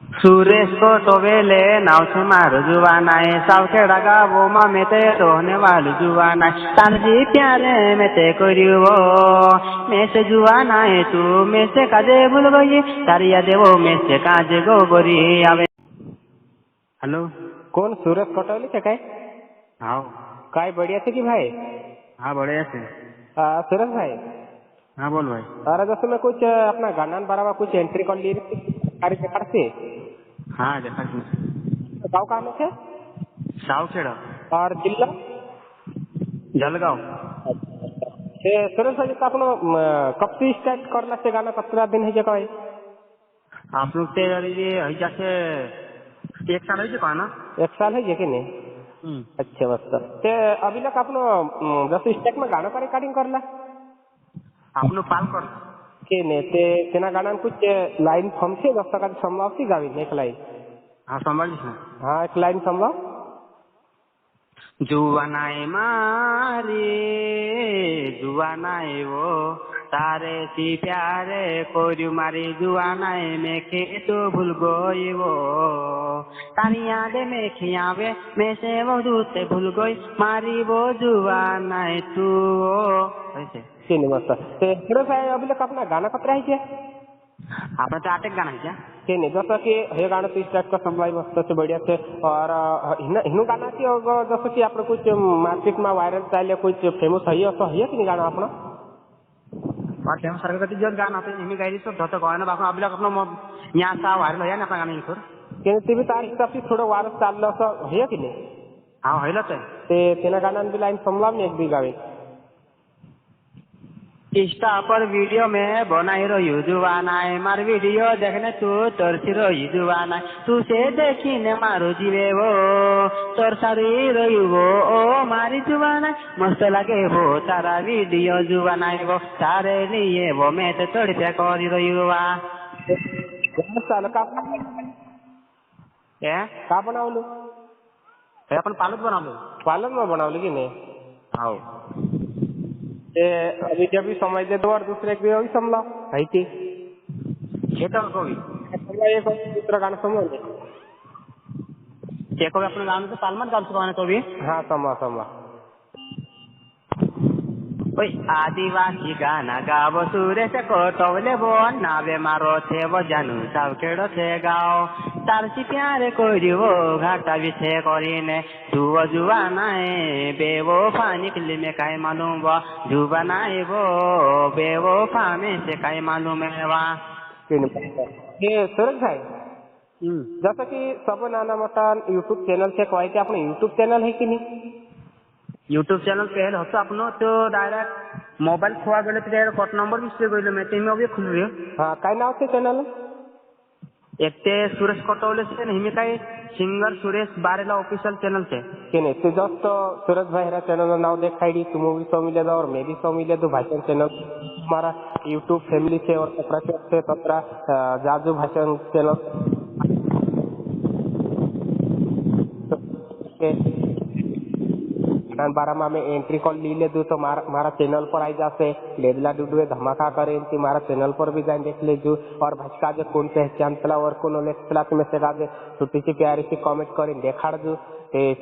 सुरेश को तो वेले नाव से मारो जुवाना है साव खेड़ा गावो माँ में ते रोने वाली जुवाना है तानजी प्यारे में ते करियो में से जुवाना है तू में से काजे भूल गई तारिया देवो में से काजे गोबरी आवे। हेलो कौन सूरज कटौली से काय? हाँ काय बढ़िया थे कि भाई? हाँ बढ़िया से। सूरज भाई, हाँ बोल भाई। अरे दोस्तों मैं कुछ अपना गाना बराबर कुछ एंट्री कर ली कार्य प्रकार से। हाँ देखा तुम गाँव कहाँ में थे साव खेड़ा और जिला? जलगांव। सूरज भाई का अपना कब से स्टार्ट करना से गाना कितना दिन है जगह? आप लोग ते ये जैसे एक साल है कहा ना। एक साल है कि नहीं? अच्छा बस ते अभी तक अपनो दस स्टेक में गाना पर रिकॉर्डिंग करला आपनो पाल कर के ने ते तेना गाना में कुछ लाइन फॉर्म थे दस तक संभव थी गावी एक लाइन। हाँ संभालिस ना। हाँ एक लाइन संभव। जुवानाए मारे जुवानाए वो तारे सी प्यारे कोरु मारी जुवानाए में के तो भूल गई वो तारी यादें में खियावे में से वो दूसरे भूल गई मारी वो जुवानाए तू ऐसे तीन मस्त ते सूरज भाई अभी तक अपना गाना कतरा है क्या? आपने तो आटे गाना है क्या? के नहीं जैसा कि हे गाना तो स्टार्ट का संभव मस्त से बढ़िया से और हिनो गाना की जैसे कि आपने कुछ मार्केट में वायरल चाहे कुछ फेमस है ऐसा है कि नहीं गाना अपना? और फेमस सरकार जो गाना आते हैं गाई सब धोते कहना बाकी अभी तक अपना यहाँ सा वायरल है ना अपना गाना इनकोर के टीवी तार हिसाब से थोड़ा वायरल चाल सा है कि नहीं? हाँ है तो ते तेना गाना भी लाइन संभव नहीं एक भी गावे इंस्टा पर वीडियो में बनाई रही जुवाना है मार वीडियो देखने तू तरसी रही जुवाना तू से देखी ने मारो जीवे वो तोर सारी रही वो ओ मारी जुवाना मस्त लगे वो तारा वीडियो जुवाना है वो तारे लिए वो मैं तो तोड़ पे कर रही हुआ साल का बनावलो अपन पालक बना लो पालन में बनावली कि नहीं? हाँ अभी जब भी समय दे दो और दूसरे के भी समला है कि खेतर को भी एक दूसरा गाना समझो एक अपने गाँव से पालमन गाँव से गाने तो भी हाँ समा समा ओय आदिवासी गाना गावो सुरेश कोटवले वो नावे मारो थे वो जानू सब खेड़ो थे गाओ तारसी प्यारे कोरी वो घाटा भी थे कोरीने जुआ जुआना है बेवो फानी किले में काहे मालूम वो जुबाना है वो बेवो फामे से काहे मालूम है वहाँ ये सूरज भाई जैसा कि सब नाना मोटा यूट्यूब चैनल से कोई के अपने यूट्यूब चैनल है कि नहीं? यूट्यूब चैनल पहले होता अपनो तो डायरेक्ट मोबाइल खोआ गए तो डायरेक्ट कट नंबर भी से गए मैं तेम अभी खुल रही हाँ काय नाव से चैनल एक ते सुरेश कटौले से नहीं में कई singer Suresh Barela official channel से के नहीं तो जस्ट सूरज भाई रा चैनल नाव देखाई दी तुम भी सो मिले और मैं भी सो मिले दो भाषण चैनल हमारा यूट्यूब फैमिली से और कपड़ा से तथा जाजू भाषण चैनल बारह में एंट्री कॉल ली ले दू तो मारा चैनल पर आई जासे लेदला डुडुए धमाका करे इनकी मारा चैनल पर भी जाए देख ले जू और भाषा जो कौन पहचान तला और कौन लेखला में से राजे छोटी सी प्यारी सी कमेंट करी देखा जू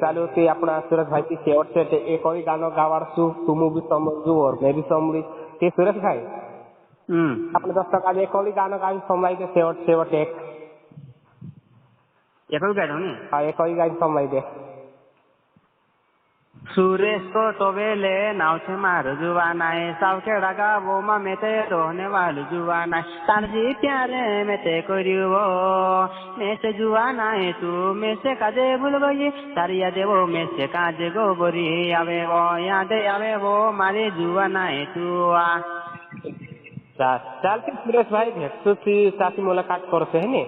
चालू थी अपना सूरज भाई की शेवट से एक और गाना गावार सु तुम भी समझू और मैं भी समझी ते सूरज भाई अपने 10 टका एक और गाना गावी समझाई दे शेवट शेवट एक और गाना समझाई दे सुरेश को तो वेले नाव से मारो जुवाना है साव खेड़ा गावो माँ में ते रोने वाली जुवाना है तारजी प्यारे में ते करियो में से जुवाना है तू में से काजे भूल गई तारिया देवो में से काजे गोबरी आवे वो यादे आवे वो मारे जुवाना है तू चल सुरेश भाई भेटू थी साथी मुलाकात करते है नी